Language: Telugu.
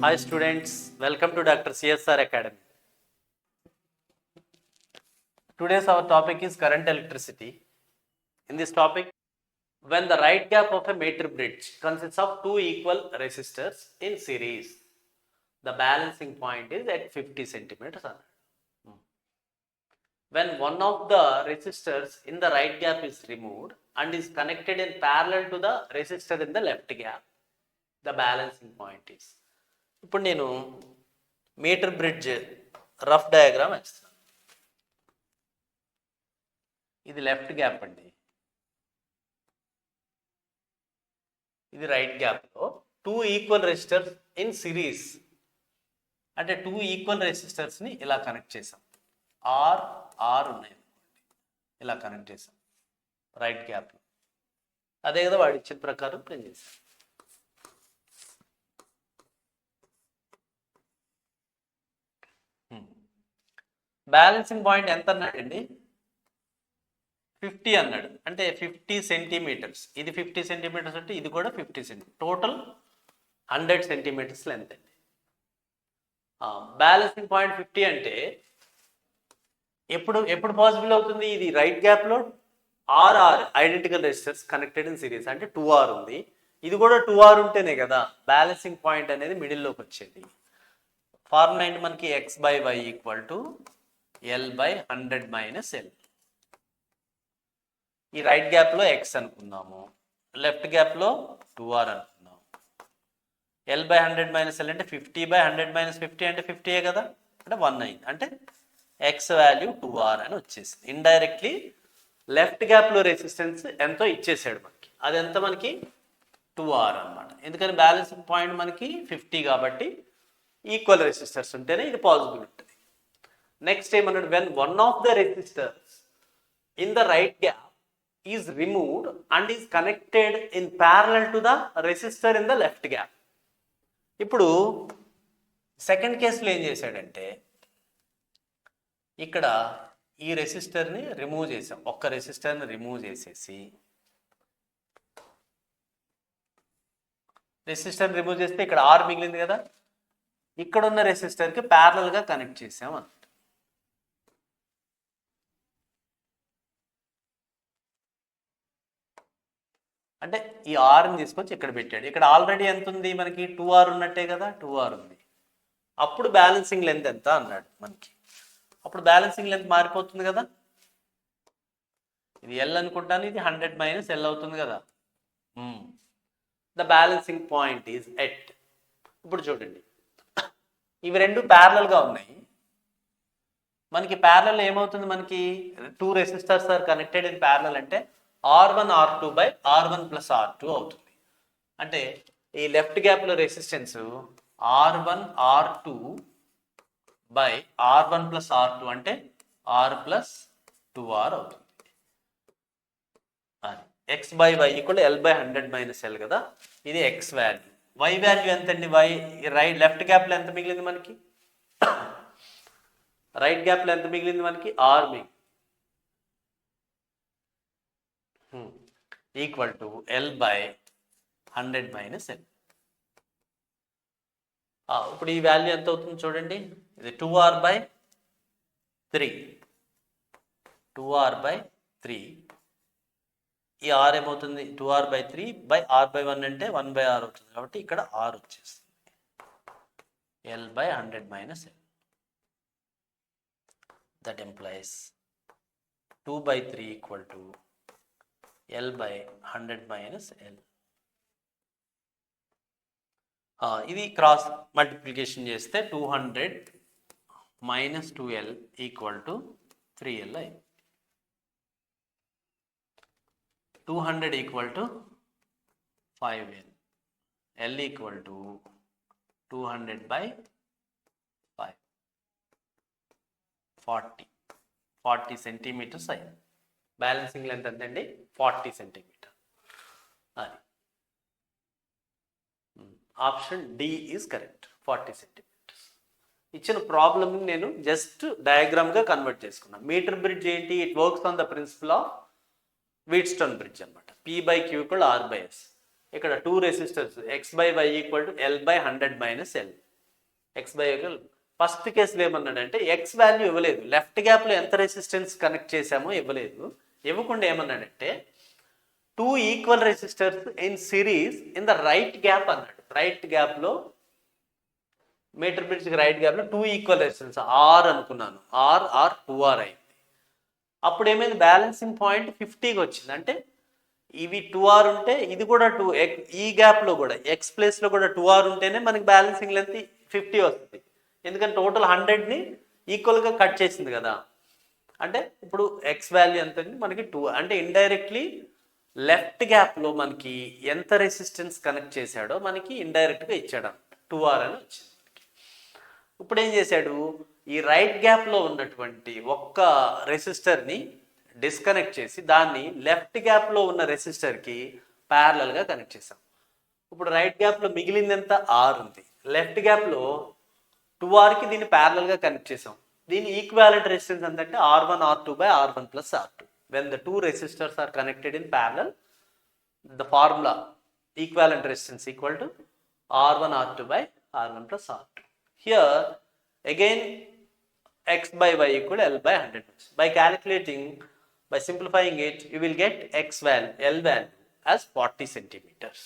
Hi students, welcome to Dr. CSR Academy. Today's our topic is current electricity. In this topic, when the right gap of a meter bridge consists of two equal resistors in series, the balancing point is at 50 centimeters. When one of the resistors in the right gap is removed and is connected in parallel to the resistor in the left gap, the balancing point is. ఇప్పుడు నేను మీటర్ బ్రిడ్జ్ రఫ్ డయాగ్రామ్ వేస్తాను. ఇది లెఫ్ట్ గ్యాప్ అండి, ఇది రైట్ గ్యాప్లో two equal resistors in series, అంటే టూ ఈక్వల్ రెసిస్టర్స్ని ఇలా కనెక్ట్ చేసాం. ఆర్ ఉన్నాయి, ఇలా కనెక్ట్ చేసాం రైట్ గ్యాప్లో. అదే కదా వాడి ఇచ్చిన ప్రకారం నేను చేశాను. బ్యాలెన్సింగ్ పాయింట్ ఎంత అన్నాడండి? 50 అన్నాడు, అంటే 50 సెంటీమీటర్స్. ఇది 50 సెంటీమీటర్స్ అంటే ఇది కూడా 50 సెంటీమీటర్, టోటల్ 100 సెంటీమీటర్స్ లెంత్ అండి. బ్యాలెన్సింగ్ పాయింట్ 50 అంటే ఎప్పుడు పాసిబుల్ అవుతుంది? ఇది రైట్ గ్యాప్లో are identical resistors connected in series, అంటే 2R ఉంది. ఇది కూడా 2R ఉంటేనే కదా బ్యాలెన్సింగ్ పాయింట్ అనేది మిడిల్లోకి వచ్చేది. ఫార్ములా ఏంటి మనకి? x/y equal to L/100 minus L. ఈ రైట్ గ్యాప్లో x అనుకుందాము, లెఫ్ట్ గ్యాప్లో 2R అనుకుందాము. L/100 మైనస్ L అంటే 50/100 మైనస్ 50 అంటే 50 కదా, అంటే 1 అయింది. అంటే x వాల్యూ 2R అని వచ్చేసింది. ఇండైరెక్ట్లీ లెఫ్ట్ గ్యాప్లో రెసిస్టెన్స్ ఎంతో ఇచ్చేసాడు మనకి. అది ఎంత మనకి? 2R అనమాట. ఎందుకని బ్యాలెన్సింగ్ పాయింట్ మనకి 50 కాబట్టి ఈక్వల్ రెసిస్టర్స్ ఉంటేనే ఇది పాసిబుల్ ఉంటుంది. నెక్స్ట్ ఏమన్నాడు? When one of the resistors in the right gap is removed and is connected in parallel to the resistor in the left gap. ఇప్పుడు సెకండ్ కేసులో ఏం చేశాడంటే, ఇక్కడ ఈ రెసిస్టర్ని రిమూవ్ చేసాం, ఒక్క రెసిస్టర్ని రిమూవ్ చేసేసి, రెసిస్టర్ని రిమూవ్ చేస్తే ఇక్కడ ఆర్ మిగిలింది కదా, ఇక్కడ ఉన్న రెసిస్టర్కి ప్యారలల్గా కనెక్ట్ చేసాం అన్నమాట. అంటే ఈ ఆర్ని తీసుకొచ్చి ఇక్కడ పెట్టాడు. ఇక్కడ ఆల్రెడీ ఎంత ఉంది మనకి? 2R ఉన్నట్టే కదా, 2R ఉంది. అప్పుడు బ్యాలెన్సింగ్ లెంత్ ఎంత అన్నాడు మనకి. అప్పుడు బ్యాలెన్సింగ్ లెంత్ మారిపోతుంది కదా, ఇది L అనుకుంటాను, ఇది 100 మైనస్ L అవుతుంది కదా. The balancing point is at. ఇప్పుడు చూడండి, ఇవి రెండు ప్యారలల్గా ఉన్నాయి. మనకి ప్యారలల్ ఏమవుతుంది? మనకి two resistors are connected in parallel అంటే R1 R2 by R1 plus R2 అవుతుంది. అంటే ఈ లెఫ్ట్ గ్యాప్లో resistance R1 R2 by R1 plus R2 అంటే R ప్లస్ 2R అవుతుంది. x/y equal L/100 minus L కదా, ఇది x వాల్యూ. y వాల్యూ ఎంత అండి? లెఫ్ట్ గ్యాప్లో ఎంత మిగిలింది మనకి? రైట్ గ్యాప్లో ఎంత మిగిలింది మనకి? R మిగిలింది, equal to L/100 minus L. ఇప్పుడు ఈ వాల్యూ ఎంత అవుతుంది చూడండి, ఇది 2R/3, 2R/3. ఈ R ఏమవుతుంది? 2R/3 బై R/1 అంటే 1/R అవుతుంది, కాబట్టి ఇక్కడ R వచ్చేస్తుంది, L/100 minus L. That implies 2/3 equal to L/100 minus L. ఇది క్రాస్ మల్టిప్లికేషన్ చేస్తే 200 minus 2L equal to 3L అయింది. 200 equal to 5L, L equal to 200/5, 40 centimeters అయింది. బ్యాలెన్సింగ్ లెంత్ ఎంతండి? 40 సెంటీమీటర్. అది option D is correct, 40 centimeters. ఇచ్చిన ప్రాబ్లమ్ని నేను జస్ట్ డయాగ్రామ్గా కన్వర్ట్ చేసుకున్నాను. మీటర్ బ్రిడ్జ్ ఏంటి? It works on the principle of Wheatstone bridge అనమాట. P/Q equal R/S. ఇక్కడ two resistors x/y equal to L/100 minus L. X by equal first కేసులో ఏమన్నాడంటే ఎక్స్ వాల్యూ ఇవ్వలేదు, లెఫ్ట్ గ్యాప్లో ఎంత రెసిస్టెన్స్ కనెక్ట్ చేసామో ఇవ్వలేదు. ఇవ్వకుండా ఏమన్నాడంటే 2 equal resistors in series in the right gap అన్నాడు. రైట్ గ్యాప్లో మీటర్ బ్రిడ్జ్కి రైట్ గ్యాప్లో 2 ఈక్వల్ రెసిస్టెన్స్ ఆర్ అనుకున్నాను, ఆర్ 2R అయింది. అప్పుడు ఏమైంది, బ్యాలెన్సింగ్ పాయింట్ 50కి వచ్చింది. అంటే ఇవి 2R ఉంటే ఇది కూడా 2, ఈ గ్యాప్లో కూడా ఎక్స్ ప్లేస్లో కూడా 2R ఉంటేనే మనకి బ్యాలెన్సింగ్ లెంత్ 50 వస్తుంది. ఎందుకంటే టోటల్ 100ని ఈక్వల్గా కట్ చేసింది కదా. అంటే ఇప్పుడు ఎక్స్ వాల్యూ ఎంత మనకి 2, అంటే ఇండైరెక్ట్లీ లెఫ్ట్ గ్యాప్లో మనకి ఎంత రెసిస్టెన్స్ కనెక్ట్ చేశాడో మనకి ఇండైరెక్ట్గా ఇచ్చాడు, 2R అని వచ్చింది. ఇప్పుడు ఏం చేశాడు, ఈ రైట్ గ్యాప్లో ఉన్నటువంటి ఒక్క రెసిస్టర్ని డిస్కనెక్ట్ చేసి దాన్ని లెఫ్ట్ గ్యాప్లో ఉన్న రెసిస్టర్కి ప్యారలల్గా కనెక్ట్ చేసాం. ఇప్పుడు రైట్ గ్యాప్లో మిగిలింది ఎంత, R ఉంది. లెఫ్ట్ గ్యాప్లో 2Rకి దీన్ని ప్యారలల్గా కనెక్ట్ చేసాం. దీని ఈక్వాలెంట్ రెసిస్టెన్స్ ఎంతంటే R1 R2 by R1 plus R2. When the two resistors are connected in parallel, the formula equivalent resistance equal to R1 R2 by R1 plus R2. Here again x by y equal to L by 100. By calculating, by simplifying it, you will get x value, L value as 40 centimeters.